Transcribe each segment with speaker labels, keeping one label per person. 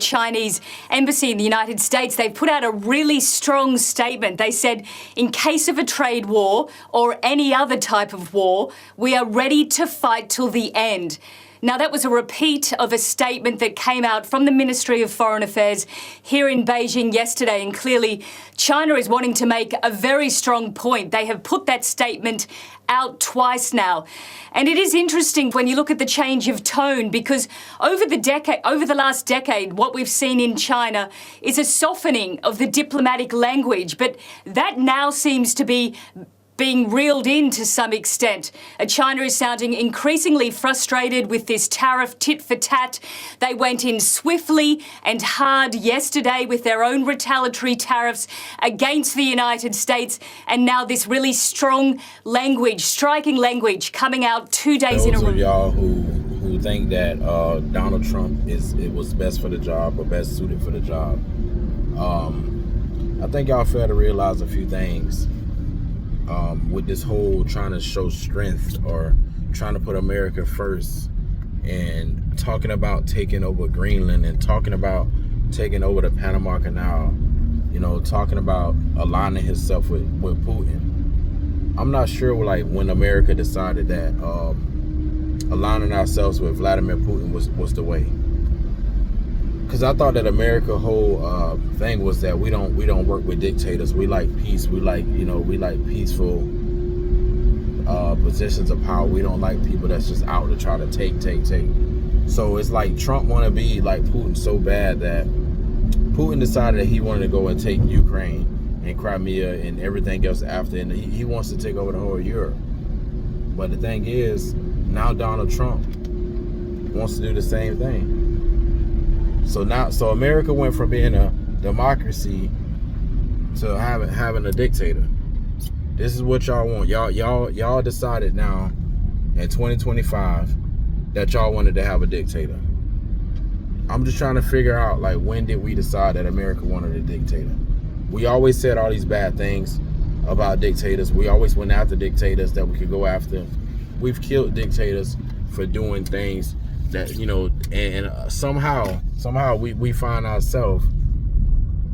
Speaker 1: Chinese embassy in the United States, they've put out a really strong statement. They said, in case of a trade war or any other type of war, we are ready to fight till the end. Now, that was a repeat of a statement that came out from the Ministry of Foreign Affairs here in Beijing yesterday, and clearly China is wanting to make a very strong point. They have put that statement out twice now. And it is interesting when you look at the change of tone, because over the last decade, what we've seen in China is a softening of the diplomatic language, but that now seems to be being reeled in to some extent. China is sounding increasingly frustrated with this tariff tit for tat. They went in swiftly and hard yesterday with their own retaliatory tariffs against the United States, and now this really strong language, striking language coming out 2 days in a row.
Speaker 2: Those of y'all who think that Donald Trump was best for the job or best suited for the job, I think y'all fail to realize a few things. With this whole trying to show strength or trying to put America first and talking about taking over Greenland and talking about taking over the Panama Canal, you know, talking about aligning himself with Putin. I'm not sure like when America decided that aligning ourselves with Vladimir Putin was the way. Because I thought that America's whole thing was that we don't work with dictators. We like peace. We like peaceful positions of power. We don't like people that's just out to try to take. So it's like Trump want to be like Putin so bad that Putin decided that he wanted to go and take Ukraine and Crimea and everything else after, and he wants to take over the whole Europe. But the thing is, now Donald Trump wants to do the same thing. So America went from being a democracy to having a dictator. This is what y'all want. Y'all decided now in 2025 that y'all wanted to have a dictator. I'm just trying to figure out, like, when did we decide that America wanted a dictator? We always said all these bad things about dictators. We always went after dictators that we could go after. We've killed dictators for doing things that, you know, and somehow we find ourselves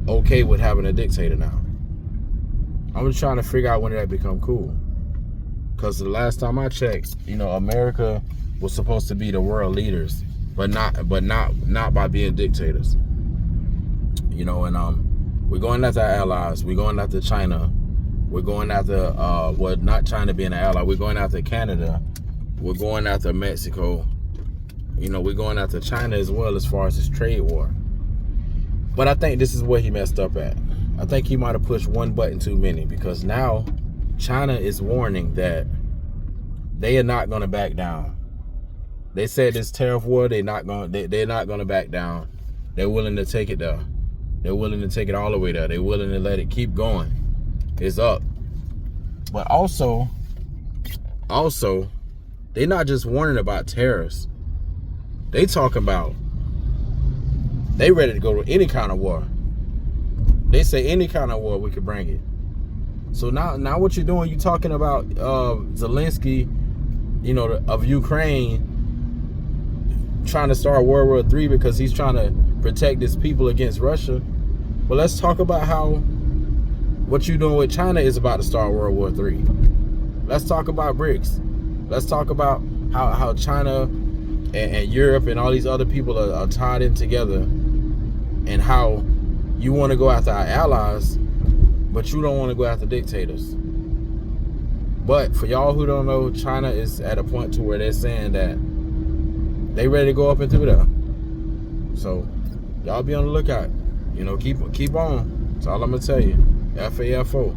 Speaker 2: okay with having a dictator now. I'm just trying to figure out when did that become cool. Because the last time I checked, you know, America was supposed to be the world leaders, but not by being dictators. You know, and we're going after our allies. We're going after China. We're going after not China being an ally. We're going after Canada. We're going after Mexico. You know, we're going after China as well as far as this trade war. But I think this is where he messed up at. I think he might have pushed one button too many, because now China is warning that they are not going to back down. They said this tariff war, they're not going to back down. They're willing to take it there. They're willing to take it all the way there. They're willing to let it keep going. It's up. But also, they're not just warning about tariffs. They talking about they ready to go to any kind of war. They say any kind of war, we could bring it. So now what you're doing, you're talking about Zelensky, you know, of Ukraine, trying to start World War III because he's trying to protect his people against Russia. Well, let's talk about how what you're doing with China is about to start World War III. Let's talk about BRICS. Let's talk about how China and Europe and all these other people are tied in together, and how you want to go after our allies, but you don't want to go after dictators. But for y'all who don't know, China is at a point to where they're saying that they ready to go up and through there. So y'all be on the lookout. You know, keep on. That's all I'm gonna tell you. FAFO.